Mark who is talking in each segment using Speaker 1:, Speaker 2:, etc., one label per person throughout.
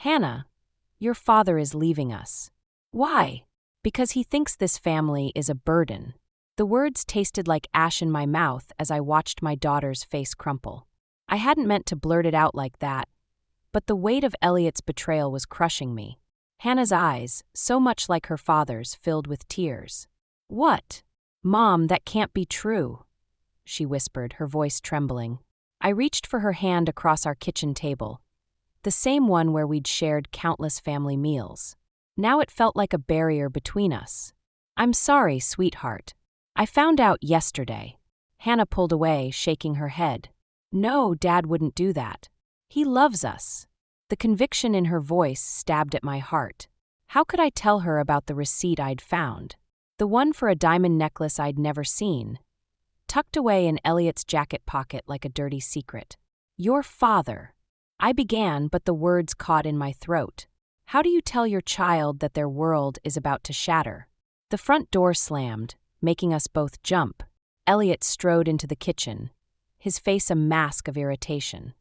Speaker 1: Hannah, your father is leaving us. Why? Because he thinks this family is a burden. The words tasted like ash in my mouth as I watched my daughter's face crumple. I hadn't meant to blurt it out like that, but the weight of Elliot's betrayal was crushing me. Hannah's eyes, so much like her father's, filled with tears. What? Mom, that can't be true, she whispered, her voice trembling. I reached for her hand across our kitchen table, the same one where we'd shared countless family meals. Now it felt like a barrier between us. I'm sorry, sweetheart. I found out yesterday. Hannah pulled away, shaking her head. No, Dad wouldn't do that. He loves us. The conviction in her voice stabbed at my heart. How could I tell her about the receipt I'd found? The one for a diamond necklace I'd never seen, tucked away in Elliot's jacket pocket like a dirty secret. Your father. I began, but the words caught in my throat. How do you tell your child that their world is about to shatter? The front door slammed, making us both jump. Elliot strode into the kitchen, his face a mask of irritation.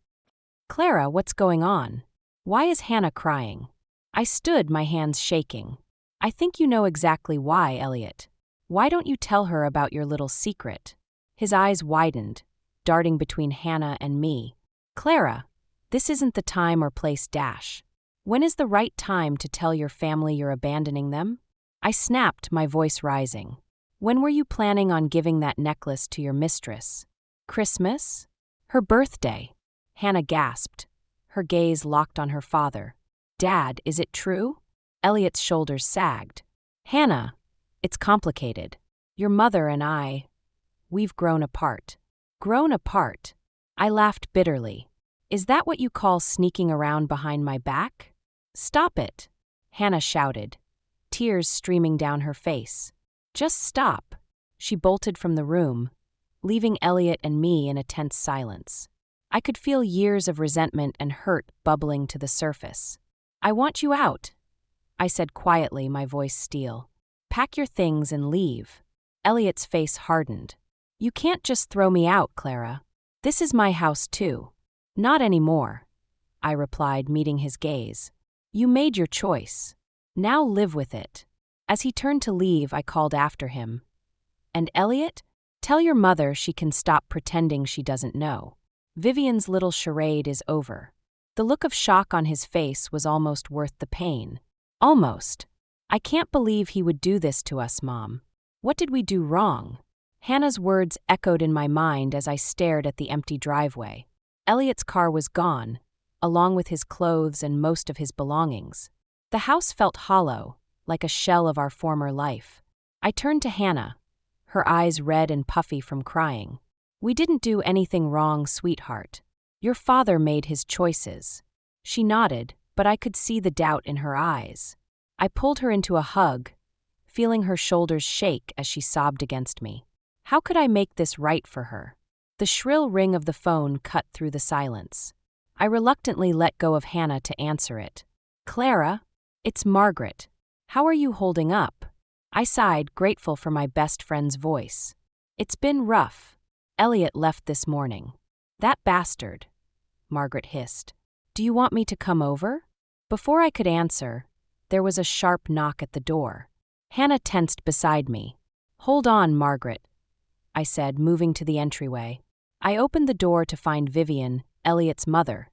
Speaker 1: Clara, what's going on? Why is Hannah crying? I stood, my hands shaking. I think you know exactly why, Elliot. Why don't you tell her about your little secret? His eyes widened, darting between Hannah and me. Clara, this isn't the time or place dash. When is the right time to tell your family you're abandoning them? I snapped, my voice rising. When were you planning on giving that necklace to your mistress? Christmas? Her birthday. Hannah gasped, her gaze locked on her father. Dad, is it true? Elliot's shoulders sagged. Hannah, it's complicated. Your mother and we've grown apart. Grown apart? I laughed bitterly. Is that what you call sneaking around behind my back? Stop it, Hannah shouted, tears streaming down her face. Just stop. She bolted from the room, leaving Elliot and me in a tense silence. I could feel years of resentment and hurt bubbling to the surface. I want you out, I said quietly, my voice steel. Pack your things and leave. Elliot's face hardened. You can't just throw me out, Clara. This is my house too. Not anymore, I replied, meeting his gaze. You made your choice. Now live with it. As he turned to leave, I called after him. And Elliot, tell your mother she can stop pretending she doesn't know. Vivian's little charade is over. The look of shock on his face was almost worth the pain. Almost. I can't believe he would do this to us, Mom. What did we do wrong? Hannah's words echoed in my mind as I stared at the empty driveway. Elliot's car was gone, along with his clothes and most of his belongings. The house felt hollow, like a shell of our former life. I turned to Hannah, her eyes red and puffy from crying. We didn't do anything wrong, sweetheart. Your father made his choices. She nodded, but I could see the doubt in her eyes. I pulled her into a hug, feeling her shoulders shake as she sobbed against me. How could I make this right for her? The shrill ring of the phone cut through the silence. I reluctantly let go of Hannah to answer it. Clara, it's Margaret. How are you holding up? I sighed, grateful for my best friend's voice. It's been rough. Elliot left this morning. That bastard, Margaret hissed. Do you want me to come over? Before I could answer, there was a sharp knock at the door. Hannah tensed beside me. Hold on, Margaret, I said, moving to the entryway. I opened the door to find Vivian, Elliot's mother,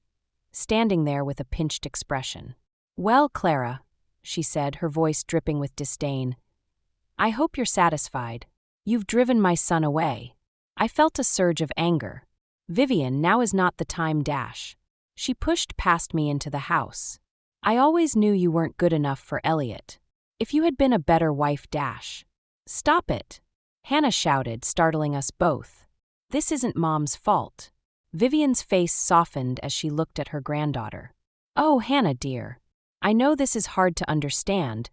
Speaker 1: standing there with a pinched expression. Well, Clara, she said, her voice dripping with disdain, I hope you're satisfied. You've driven my son away. I felt a surge of anger. Vivian, now is not the time dash. She pushed past me into the house. I always knew you weren't good enough for Elliot. If you had been a better wife dash. Stop it, Hannah shouted, startling us both. This isn't Mom's fault. Vivian's face softened as she looked at her granddaughter. Oh, Hannah dear. I know this is hard to understand,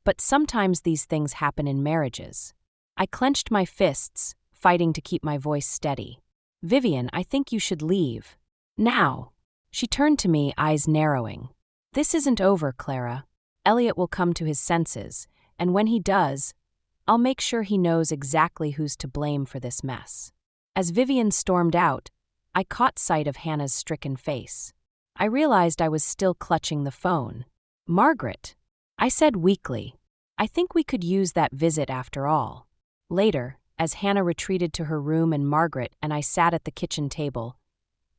Speaker 1: but sometimes these things happen in marriages. I clenched my fists, fighting to keep my voice steady. Vivian, I think you should leave. Now. She turned to me, eyes narrowing. This isn't over, Clara. Elliot will come to his senses, and when he does, I'll make sure he knows exactly who's to blame for this mess. As Vivian stormed out, I caught sight of Hannah's stricken face. I realized I was still clutching the phone. Margaret, I said weakly. I think we could use that visit after all. Later, as Hannah retreated to her room and Margaret and I sat at the kitchen table,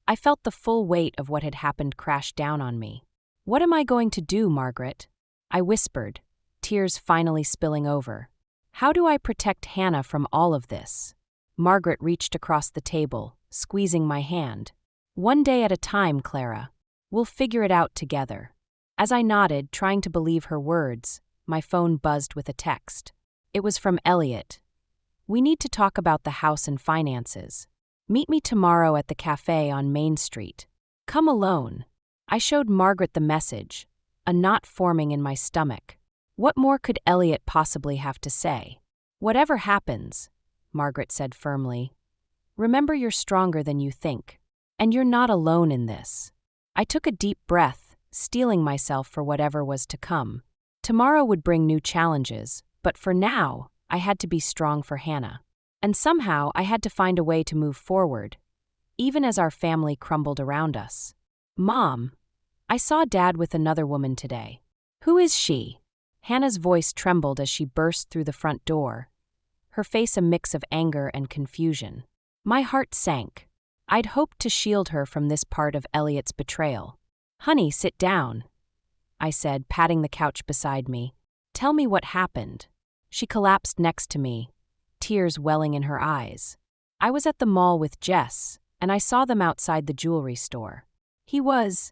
Speaker 1: I felt the full weight of what had happened crash down on me. What am I going to do, Margaret? I whispered, tears finally spilling over. How do I protect Hannah from all of this? Margaret reached across the table, squeezing my hand. One day at a time, Clara. We'll figure it out together. As I nodded, trying to believe her words, my phone buzzed with a text. It was from Elliot. We need to talk about the house and finances. Meet me tomorrow at the cafe on Main Street. Come alone. I showed Margaret the message, a knot forming in my stomach. What more could Elliot possibly have to say? Whatever happens, Margaret said firmly, remember you're stronger than you think, and you're not alone in this. I took a deep breath, steeling myself for whatever was to come. Tomorrow would bring new challenges, but for now, I had to be strong for Hannah. And somehow I had to find a way to move forward, even as our family crumbled around us. Mom, I saw Dad with another woman today. Who is she? Hannah's voice trembled as she burst through the front door, her face a mix of anger and confusion. My heart sank. I'd hoped to shield her from this part of Elliot's betrayal. Honey, sit down, I said, patting the couch beside me. Tell me what happened. She collapsed next to me, tears welling in her eyes. I was at the mall with Jess, and I saw them outside the jewelry store. He was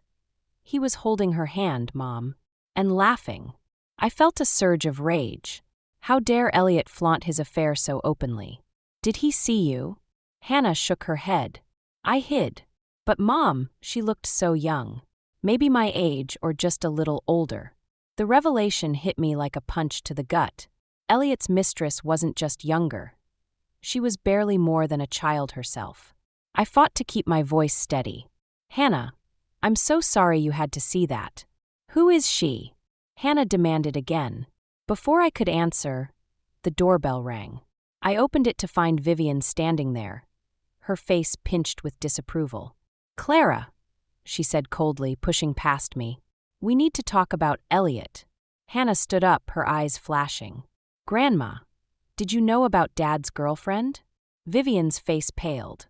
Speaker 1: holding her hand, Mom, and laughing. I felt a surge of rage. How dare Elliot flaunt his affair so openly? Did he see you? Hannah shook her head. I hid. But Mom, she looked so young. Maybe my age or just a little older. The revelation hit me like a punch to the gut. Elliot's mistress wasn't just younger. She was barely more than a child herself. I fought to keep my voice steady. Hannah, I'm so sorry you had to see that. Who is she? Hannah demanded again. Before I could answer, the doorbell rang. I opened it to find Vivian standing there, her face pinched with disapproval. Clara, she said coldly, pushing past me. We need to talk about Elliot. Hannah stood up, her eyes flashing. Grandma, did you know about Dad's girlfriend? Vivian's face paled.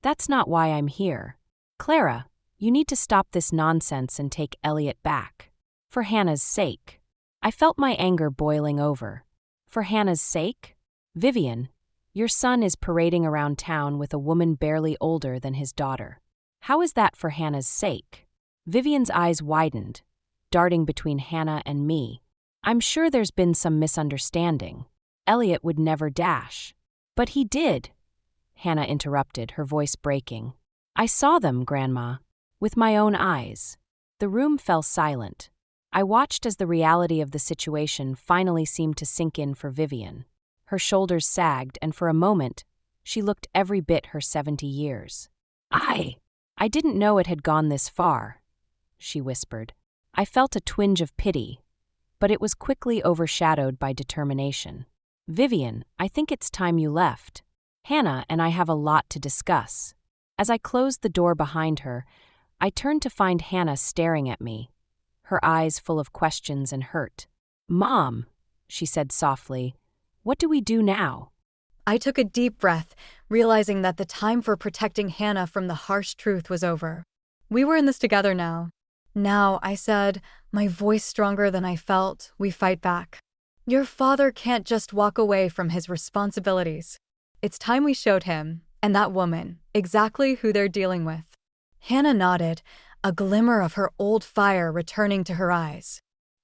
Speaker 1: That's not why I'm here. Clara, you need to stop this nonsense and take Elliot back. For Hannah's sake. I felt my anger boiling over. For Hannah's sake? Vivian, your son is parading around town with a woman barely older than his daughter. How is that for Hannah's sake? Vivian's eyes widened, darting between Hannah and me. I'm sure there's been some misunderstanding. Elliot would never dash. But he did. Hannah interrupted, her voice breaking. I saw them, Grandma, with my own eyes. The room fell silent. I watched as the reality of the situation finally seemed to sink in for Vivian. Her shoulders sagged, and for a moment, she looked every bit her 70 years. I didn't know it had gone this far, she whispered. I felt a twinge of pity, but it was quickly overshadowed by determination. Vivian, I think it's time you left. Hannah and I have a lot to discuss. As I closed the door behind her, I turned to find Hannah staring at me, her eyes full of questions and hurt. Mom, she said softly, what do we do now?
Speaker 2: I took a deep breath, realizing that the time for protecting Hannah from the harsh truth was over. We were in this together now. Now, I said, my voice stronger than I felt, we fight back. Your father can't just walk away from his responsibilities. It's time we showed him, and that woman, exactly who they're dealing with. Hannah nodded, a glimmer of her old fire returning to her eyes.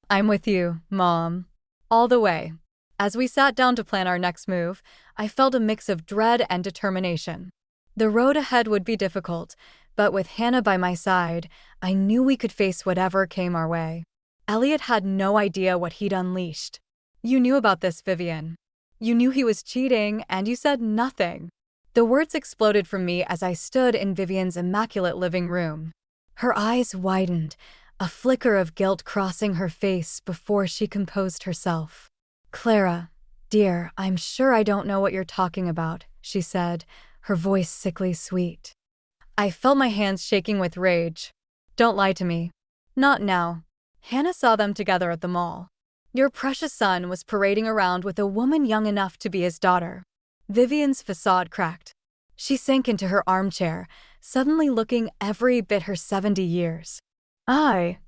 Speaker 2: I'm with you, Mom. All the way. As we sat down to plan our next move, I felt a mix of dread and determination. The road ahead would be difficult, but with Hannah by my side, I knew we could face whatever came our way. Elliot had no idea what he'd unleashed. You knew about this, Vivian. You knew he was cheating, and you said nothing. The words exploded from me as I stood in Vivian's immaculate living room. Her eyes widened, a flicker of guilt crossing her face before she composed herself. Clara, dear, I'm sure I don't know what you're talking about, she said, her voice sickly sweet. I felt my hands shaking with rage. Don't lie to me. Not now. Hannah saw them together at the mall. Your precious son was parading around with a woman young enough to be his daughter. Vivian's facade cracked. She sank into her armchair, suddenly looking every bit her 70 years. I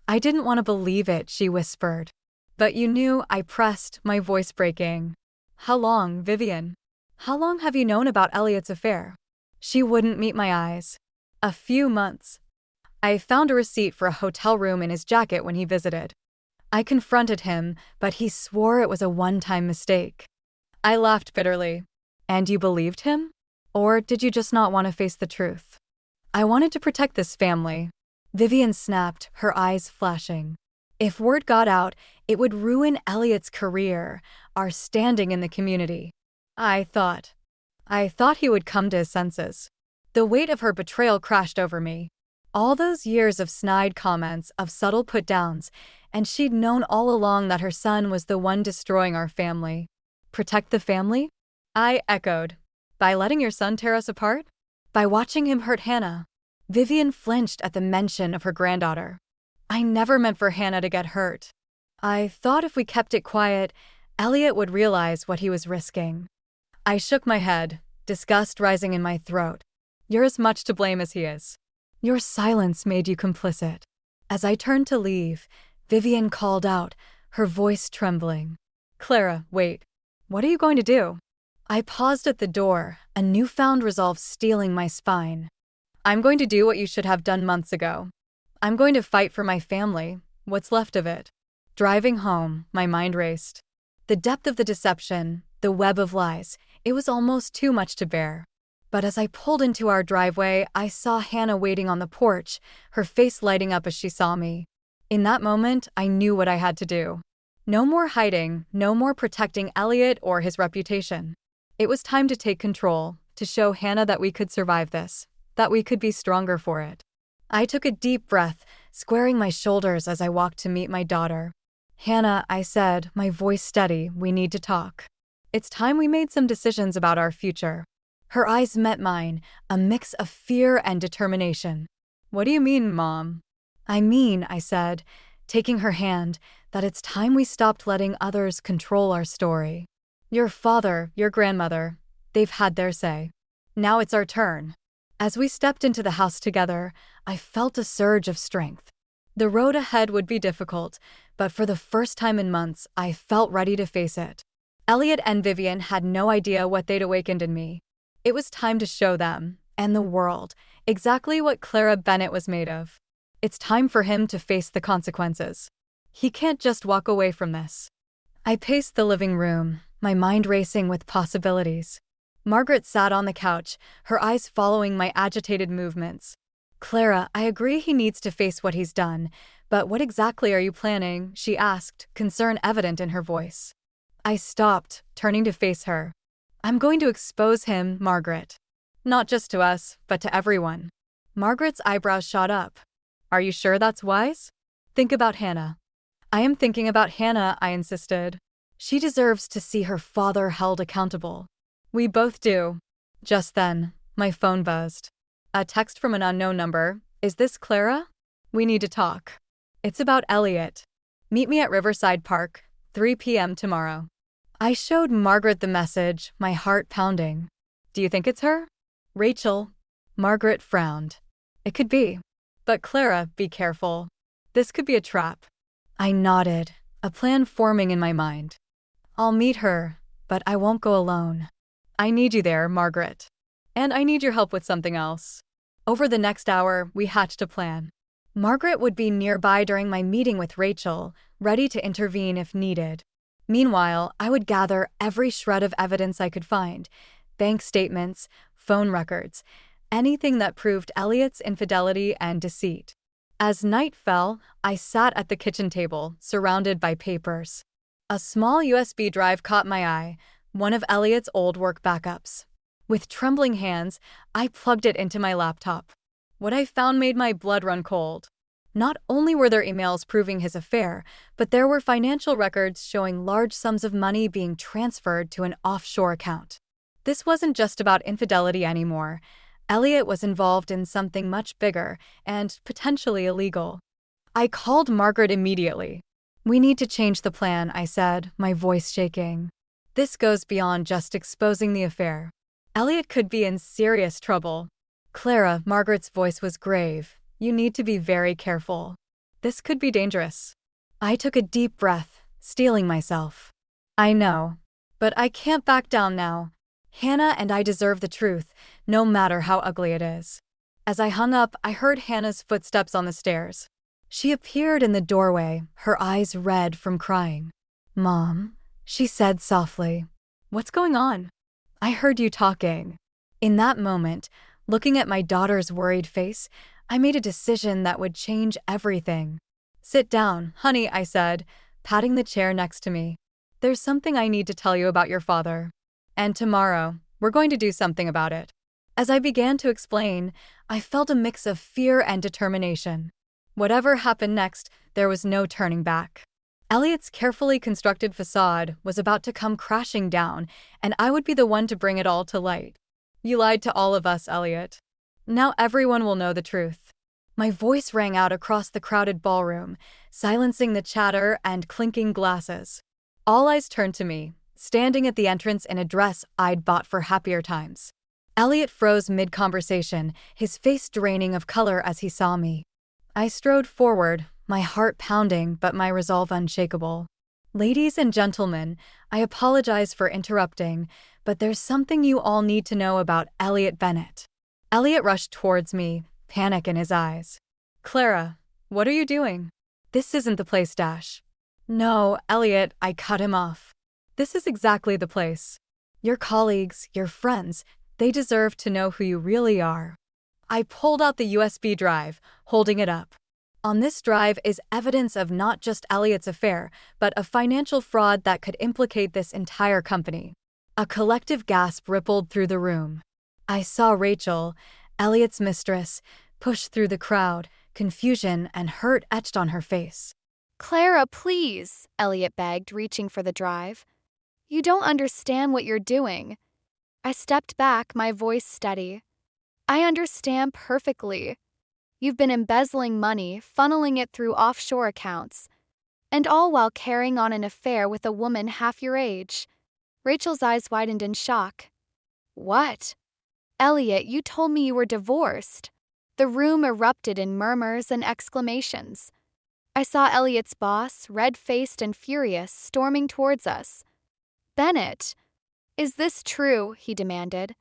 Speaker 2: didn't want to believe it, she whispered. But you knew, I pressed, my voice breaking. How long, Vivian? How long have you known about Elliot's affair? She wouldn't meet my eyes. A few months. I found a receipt for a hotel room in his jacket when he visited. I confronted him, but he swore it was a one-time mistake. I laughed bitterly. And you believed him? Or did you just not want to face the truth? I wanted to protect this family. Vivian snapped, her eyes flashing. If word got out, it would ruin Elliot's career, our standing in the community. I thought he would come to his senses. The weight of her betrayal crashed over me. All those years of snide comments, of subtle put-downs, and she'd known all along that her son was the one destroying our family. Protect the family? I echoed. By letting your son tear us apart? By watching him hurt Hannah? Vivian flinched at the mention of her granddaughter. I never meant for Hannah to get hurt. I thought if we kept it quiet, Elliot would realize what he was risking. I shook my head, disgust rising in my throat. You're as much to blame as he is. Your silence made you complicit. As I turned to leave, Vivian called out, her voice trembling. Clara, wait. What are you going to do? I paused at the door, a newfound resolve stealing my spine. I'm going to do what you should have done months ago. I'm going to fight for my family, what's left of it. Driving home, my mind raced. The depth of the deception, the web of lies, it was almost too much to bear. But as I pulled into our driveway, I saw Hannah waiting on the porch, her face lighting up as she saw me. In that moment, I knew what I had to do. No more hiding, no more protecting Elliot or his reputation. It was time to take control, to show Hannah that we could survive this, that we could be stronger for it. I took a deep breath, squaring my shoulders as I walked to meet my daughter. Hannah, I said, my voice steady, we need to talk. It's time we made some decisions about our future. Her eyes met mine, a mix of fear and determination. What do you mean, Mom? I mean, I said, taking her hand, that it's time we stopped letting others control our story. Your father, your grandmother, they've had their say. Now it's our turn. As we stepped into the house together, I felt a surge of strength. The road ahead would be difficult, but for the first time in months, I felt ready to face it. Elliot and Vivian had no idea what they'd awakened in me. It was time to show them, and the world, exactly what Clara Bennett was made of. It's time for him to face the consequences. He can't just walk away from this. I paced the living room, my mind racing with possibilities. Margaret sat on the couch, her eyes following my agitated movements. Clara, I agree he needs to face what he's done, but what exactly are you planning? She asked, concern evident in her voice. I stopped, turning to face her. I'm going to expose him, Margaret. Not just to us, but to everyone. Margaret's eyebrows shot up. Are you sure that's wise? Think about Hannah. I am thinking about Hannah, I insisted. She deserves to see her father held accountable. We both do. Just then, my phone buzzed. A text from an unknown number. Is this Clara? We need to talk. It's about Elliot. Meet me at Riverside Park, 3 p.m. tomorrow. I showed Margaret the message, my heart pounding. Do you think it's her? Rachel. Margaret frowned. It could be. But Clara, be careful. This could be a trap. I nodded, a plan forming in my mind. I'll meet her, but I won't go alone. I need you there, Margaret. And I need your help with something else. Over the next hour, we hatched a plan. Margaret would be nearby during my meeting with Rachel, ready to intervene if needed. Meanwhile, I would gather every shred of evidence I could find, bank statements, phone records, anything that proved Elliot's infidelity and deceit. As night fell, I sat at the kitchen table, surrounded by papers. A small USB drive caught my eye, one of Elliot's old work backups. With trembling hands, I plugged it into my laptop. What I found made my blood run cold. Not only were there emails proving his affair, but there were financial records showing large sums of money being transferred to an offshore account. This wasn't just about infidelity anymore. Elliot was involved in something much bigger and potentially illegal. I called Margaret immediately. "We need to change the plan," I said, my voice shaking. "This goes beyond just exposing the affair. Elliot could be in serious trouble." "Clara," Margaret's voice was grave, "you need to be very careful. This could be dangerous." I took a deep breath, steeling myself. "I know. But I can't back down now. Hannah and I deserve the truth, no matter how ugly it is." As I hung up, I heard Hannah's footsteps on the stairs. She appeared in the doorway, her eyes red from crying. "Mom," she said softly, "what's going on? I heard you talking." In that moment, looking at my daughter's worried face, I made a decision that would change everything. "Sit down, honey," I said, patting the chair next to me. "There's something I need to tell you about your father. And tomorrow, we're going to do something about it." As I began to explain, I felt a mix of fear and determination. Whatever happened next, there was no turning back. Elliot's carefully constructed facade was about to come crashing down, and I would be the one to bring it all to light. "You lied to all of us, Elliot. Now everyone will know the truth." My voice rang out across the crowded ballroom, silencing the chatter and clinking glasses. All eyes turned to me, standing at the entrance in a dress I'd bought for happier times. Elliot froze mid-conversation, his face draining of color as he saw me. I strode forward, my heart pounding but my resolve unshakable. "Ladies and gentlemen, I apologize for interrupting, but there's something you all need to know about Elliot Bennett." Elliot rushed towards me, panic in his eyes. "Clara, what are you doing? This isn't the place, Dash." "No, Elliot," I cut him off. "This is exactly the place. Your colleagues, your friends, they deserve to know who you really are." I pulled out the USB drive, holding it up. On this drive is evidence of not just Elliot's affair, but a financial fraud that could implicate this entire company. A collective gasp rippled through the room. I saw Rachel, Elliot's mistress, push through the crowd, confusion and hurt etched on her face.
Speaker 3: "Clara, please," Elliot begged, reaching for the drive. "You don't understand what you're doing." I stepped back, my voice steady. "I understand perfectly. You've been embezzling money, funneling it through offshore accounts, and all while carrying on an affair with a woman half your age." Rachel's eyes widened in shock. "What?" "Elliot, you told me you were divorced." The room erupted in murmurs and exclamations. I saw Elliot's boss, red-faced and furious, storming towards us. "Bennett, is this true?" he demanded.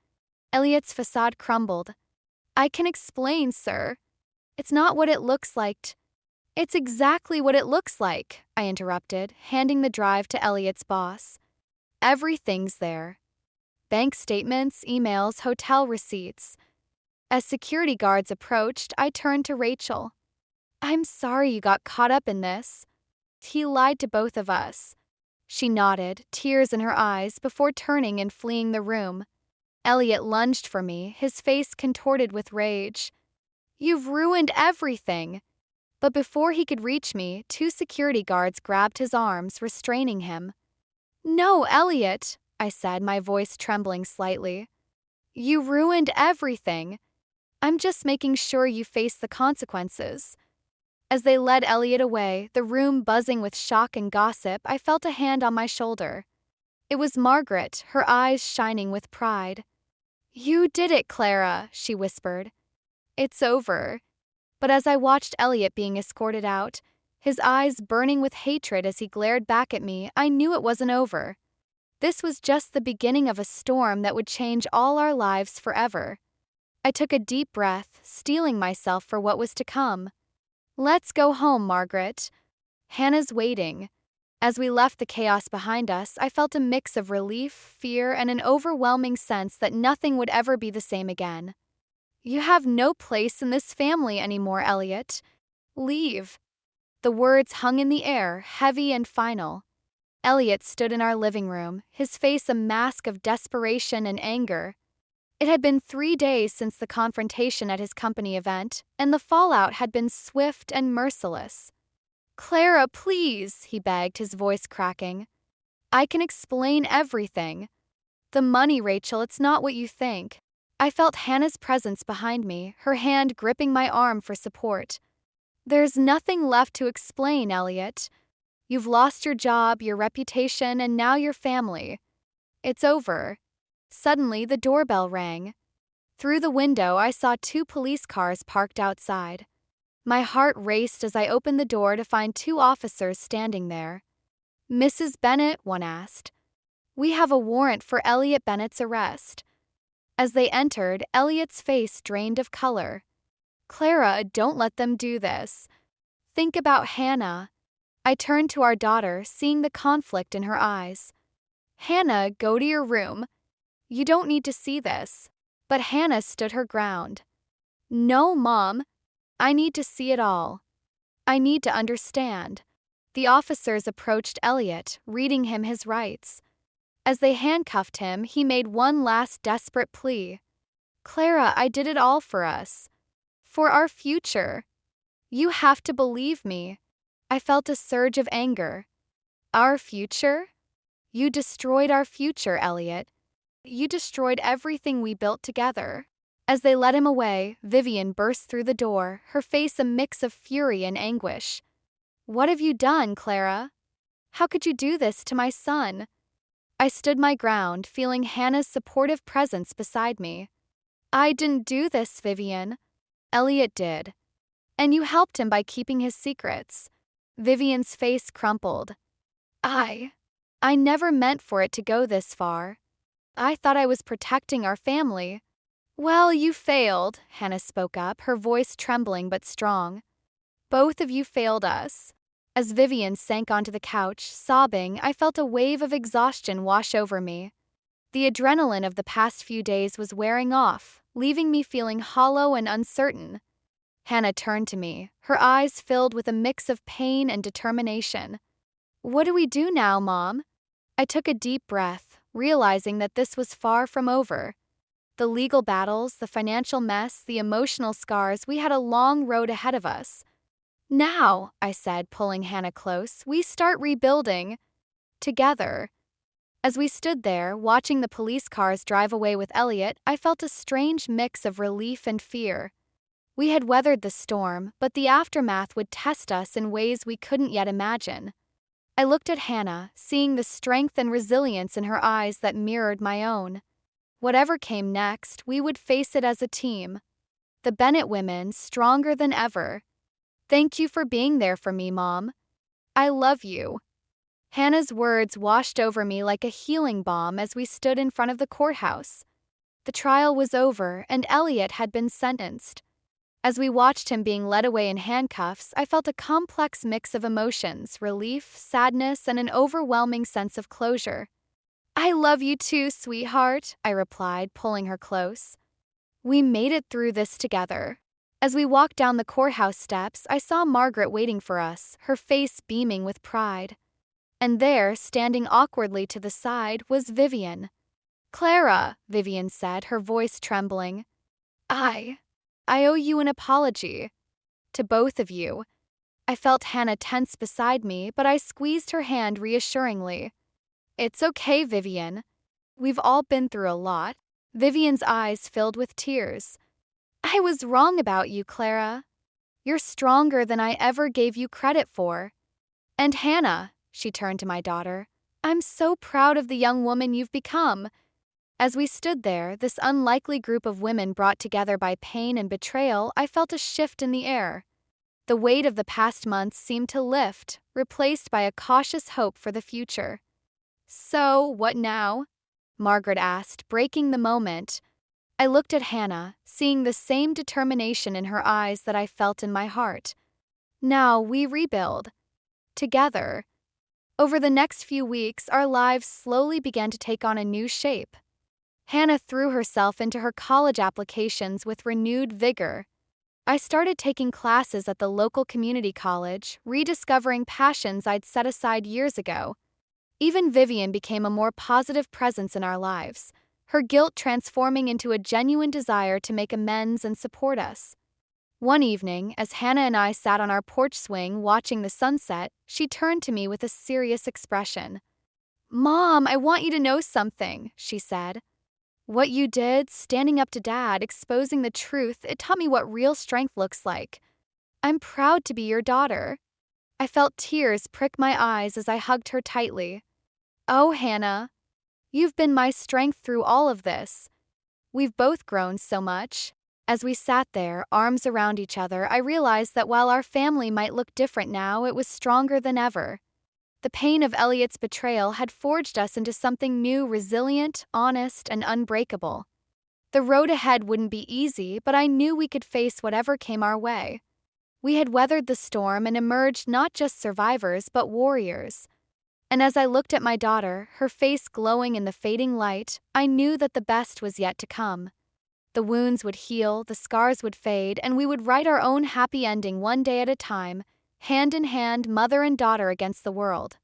Speaker 3: Elliot's facade crumbled. "I can explain, sir. It's not what it looks like." "It's exactly what it looks like," I interrupted, handing the drive to Elliot's boss. "Everything's there. Bank statements, emails, hotel receipts." As security guards approached, I turned to Rachel. "I'm sorry you got caught up in this. He lied to both of us." She nodded, tears in her eyes, before turning and fleeing the room. Elliot lunged for me, his face contorted with rage. "You've ruined everything." But before he could reach me, 2 security guards grabbed his arms, restraining him. "No, Elliot," I said, my voice trembling slightly. "You ruined everything. I'm just making sure you face the consequences." As they led Elliot away, the room buzzing with shock and gossip, I felt a hand on my shoulder. It was Margaret, her eyes shining with pride. "You did it, Clara," she whispered. "It's over." But as I watched Elliot being escorted out, his eyes burning with hatred as he glared back at me, I knew it wasn't over. This was just the beginning of a storm that would change all our lives forever. I took a deep breath, steeling myself for what was to come. "Let's go home, Margaret. Hannah's waiting." As we left the chaos behind us, I felt a mix of relief, fear, and an overwhelming sense that nothing would ever be the same again. "You have no place in this family anymore, Elliot. Leave." The words hung in the air, heavy and final. Elliot stood in our living room, his face a mask of desperation and anger. It had been 3 days since the confrontation at his company event, and the fallout had been swift and merciless. "Clara, please," he begged, his voice cracking. "I can explain everything." "The money, Rachel, it's not what you think." I felt Hannah's presence behind me, her hand gripping my arm for support. There's nothing left to explain, Elliot. You've lost your job, your reputation, and now your family. It's over. Suddenly, the doorbell rang. Through the window, I saw 2 police cars parked outside. My heart raced as I opened the door to find 2 officers standing there. Mrs. Bennett, one asked. We have a warrant for Elliot Bennett's arrest. As they entered, Elliot's face drained of color. Clara, don't let them do this. Think about Hannah. I turned to our daughter, seeing the conflict in her eyes. Hannah, go to your room. You don't need to see this. But Hannah stood her ground. No, Mom. I need to see it all. I need to understand. The officers approached Elliot, reading him his rights. As they handcuffed him, he made one last desperate plea. Clara, I did it all for us. For our future. You have to believe me. I felt a surge of anger. Our future? You destroyed our future, Elliot. You destroyed everything we built together. As they led him away, Vivian burst through the door, her face a mix of fury and anguish. What have you done, Clara? How could you do this to my son? I stood my ground, feeling Hannah's supportive presence beside me. I didn't do this, Vivian. Elliot did. And you helped him by keeping his secrets. Vivian's face crumpled. I never meant for it to go this far. I thought I was protecting our family. Well, you failed, Hannah spoke up, her voice trembling but strong. Both of you failed us. As Vivian sank onto the couch, sobbing, I felt a wave of exhaustion wash over me. The adrenaline of the past few days was wearing off, leaving me feeling hollow and uncertain. Hannah turned to me, her eyes filled with a mix of pain and determination. What do we do now, Mom? I took a deep breath, realizing that this was far from over. The legal battles, the financial mess, the emotional scars, we had a long road ahead of us. Now, I said, pulling Hannah close, we start rebuilding. Together. As we stood there, watching the police cars drive away with Elliot, I felt a strange mix of relief and fear. We had weathered the storm, but the aftermath would test us in ways we couldn't yet imagine. I looked at Hannah, seeing the strength and resilience in her eyes that mirrored my own. Whatever came next, we would face it as a team. The Bennett women, stronger than ever. Thank you for being there for me, Mom. I love you. Hannah's words washed over me like a healing balm as we stood in front of the courthouse. The trial was over, and Elliot had been sentenced. As we watched him being led away in handcuffs, I felt a complex mix of emotions, relief, sadness, and an overwhelming sense of closure. I love you too, sweetheart, I replied, pulling her close. We made it through this together. As we walked down the courthouse steps, I saw Margaret waiting for us, her face beaming with pride. And there, standing awkwardly to the side, was Vivian. Clara, Vivian said, her voice trembling. I owe you an apology. To both of you. I felt Hannah tense beside me, but I squeezed her hand reassuringly. It's okay, Vivian. We've all been through a lot. Vivian's eyes filled with tears. I was wrong about you, Clara. You're stronger than I ever gave you credit for. And Hannah, she turned to my daughter, I'm so proud of the young woman you've become. As we stood there, this unlikely group of women brought together by pain and betrayal, I felt a shift in the air. The weight of the past months seemed to lift, replaced by a cautious hope for the future. So, what now? Margaret asked, breaking the moment. I looked at Hannah, seeing the same determination in her eyes that I felt in my heart. Now we rebuild. Together. Over the next few weeks, our lives slowly began to take on a new shape. Hannah threw herself into her college applications with renewed vigor. I started taking classes at the local community college, rediscovering passions I'd set aside years ago. Even Vivian became a more positive presence in our lives, her guilt transforming into a genuine desire to make amends and support us. One evening, as Hannah and I sat on our porch swing watching the sunset, she turned to me with a serious expression. Mom, I want you to know something, she said. What you did, standing up to Dad, exposing the truth, it taught me what real strength looks like. I'm proud to be your daughter. I felt tears prick my eyes as I hugged her tightly. Oh, Hannah, you've been my strength through all of this. We've both grown so much. As we sat there, arms around each other, I realized that while our family might look different now, it was stronger than ever. The pain of Elliot's betrayal had forged us into something new, resilient, honest, and unbreakable. The road ahead wouldn't be easy, but I knew we could face whatever came our way. We had weathered the storm and emerged not just survivors, but warriors. And as I looked at my daughter, her face glowing in the fading light, I knew that the best was yet to come. The wounds would heal, the scars would fade, and we would write our own happy ending one day at a time, hand in hand, mother and daughter against the world.